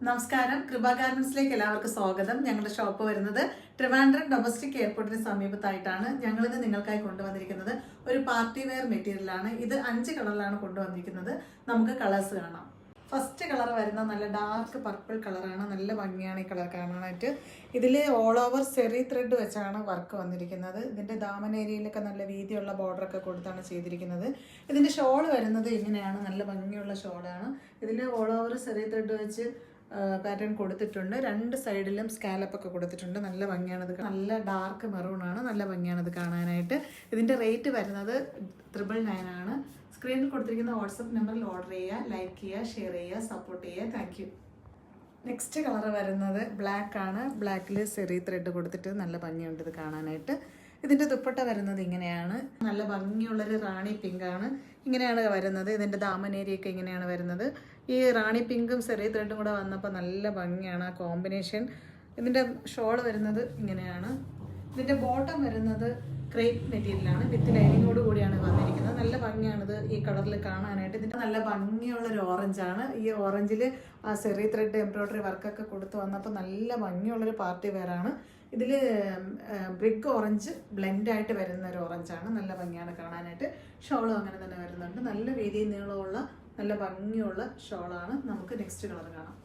നമസ്കാരം, കൃപ ഗാർമെന്റ്സിലേക്ക് എല്ലാവർക്കും സ്വാഗതം. ഞങ്ങളുടെ ഷോപ്പ് വരുന്നത് ട്രിവാൻഡ്രം ഡൊമസ്റ്റിക് എയർപോർട്ടിന് സമീപത്തായിട്ടാണ്. ഞങ്ങളിത് നിങ്ങൾക്കായി കൊണ്ടുവന്നിരിക്കുന്നത് ഒരു പാർട്ടി വെയർ മെറ്റീരിയലാണ്. ഇത് 5 കളറിലാണ് കൊണ്ടുവന്നിരിക്കുന്നത്. നമുക്ക് കളേഴ്സ് കാണാം. ഫസ്റ്റ് കളർ വരുന്ന നല്ല ഡാർക്ക് പർപ്പിൾ കളറാണ്. നല്ല ഭംഗിയാണ് ഈ കളർ കാണാനായിട്ട്. ഇതിൽ ഓൾ ഓവർ സെറി ത്രെഡ് വെച്ചാണ് വർക്ക് വന്നിരിക്കുന്നത്. ഇതിൻ്റെ ദാമൻ ഏരിയയിലൊക്കെ നല്ല വീതിയുള്ള ബോർഡറൊക്കെ കൊടുത്താണ് ചെയ്തിരിക്കുന്നത്. ഇതിൻ്റെ ഷോൾ വരുന്നത് ഇങ്ങനെയാണ്. നല്ല ഭംഗിയുള്ള ഷോളാണ്. ഇതിൽ ഓൾ ഓവർ സെറി ത്രെഡ് വെച്ച് പാറ്റേൺ കൊടുത്തിട്ടുണ്ട്. 2 സൈഡിലും സ്കാലപ്പൊക്കെ കൊടുത്തിട്ടുണ്ട്. നല്ല ഭംഗിയാണത്. നല്ല ഡാർക്ക് മെറൂണാണ്. നല്ല ഭംഗിയാണത് കാണാനായിട്ട്. ഇതിൻ്റെ റേറ്റ് വരുന്നത് 999 ആണ്. സ്ക്രീനിൽ കൊടുത്തിരിക്കുന്ന വാട്സപ്പ് നമ്പറിൽ ഓർഡർ ചെയ്യുക, ലൈക്ക് ചെയ്യുക, ഷെയർ ചെയ്യുക, സപ്പോർട്ട് ചെയ്യുക. Thank you. നെക്സ്റ്റ് കളർ വരുന്നത് ബ്ലാക്ക് ആണ്. ബ്ലാക്കിൽ സെറി ത്രെഡ് കൊടുത്തിട്ട് നല്ല ഭംഗിയുണ്ട് ഇത് കാണാനായിട്ട്. ഇതിൻ്റെ ദുപ്പട്ട വരുന്നത് ഇങ്ങനെയാണ്. നല്ല ഭംഗിയുള്ളൊരു റാണി പിങ്ക് ആണ്. ഇങ്ങനെയാണ് വരുന്നത്. ഇതിൻ്റെ ദാമൻ ഏരിയയൊക്കെ ഇങ്ങനെയാണ് വരുന്നത്. ഈ റാണി പിങ്കും സെറി ത്രെഡും കൂടെ വന്നപ്പോൾ നല്ല ഭംഗിയാണ് ആ കോമ്പിനേഷൻ. ഇതിൻ്റെ ഷോൾ വരുന്നത് ഇങ്ങനെയാണ്. ഇതിൻ്റെ ബോട്ടം വരുന്നത് ക്രേപ്പ് മെറ്റീരിയലാണ്. വിത്ത് ലൈനിങ്ങോട് കൂടിയാണ് വന്നിരിക്കുന്നത്. നല്ല ഭംഗിയാണിത് ഈ കളറിൽ കാണാനായിട്ട്. ഇതിൻ്റെ നല്ല ഭംഗിയുള്ളൊരു ഓറഞ്ചാണ്. ഈ ഓറഞ്ചിൽ ആ സെറി ത്രെഡ് എംബ്രോയ്ഡറി വർക്കൊക്കെ കൊടുത്ത് വന്നപ്പോൾ നല്ല ഭംഗിയുള്ളൊരു പാർട്ടി വെയറാണ്. ഇതിൽ ബ്രിക്ക് ഓറഞ്ച് ബ്ലെൻഡായിട്ട് വരുന്ന ഒരു ഓറഞ്ചാണ്. നല്ല ഭംഗിയാണ് കാണാനായിട്ട്. ഷോളും അങ്ങനെ തന്നെ വരുന്നുണ്ട്. നല്ല വീതിയും നീളമുള്ള നല്ല ഭംഗിയുള്ള ഷോളാണ്. നമുക്ക് നെക്സ്റ്റ് കളർ കാണാം.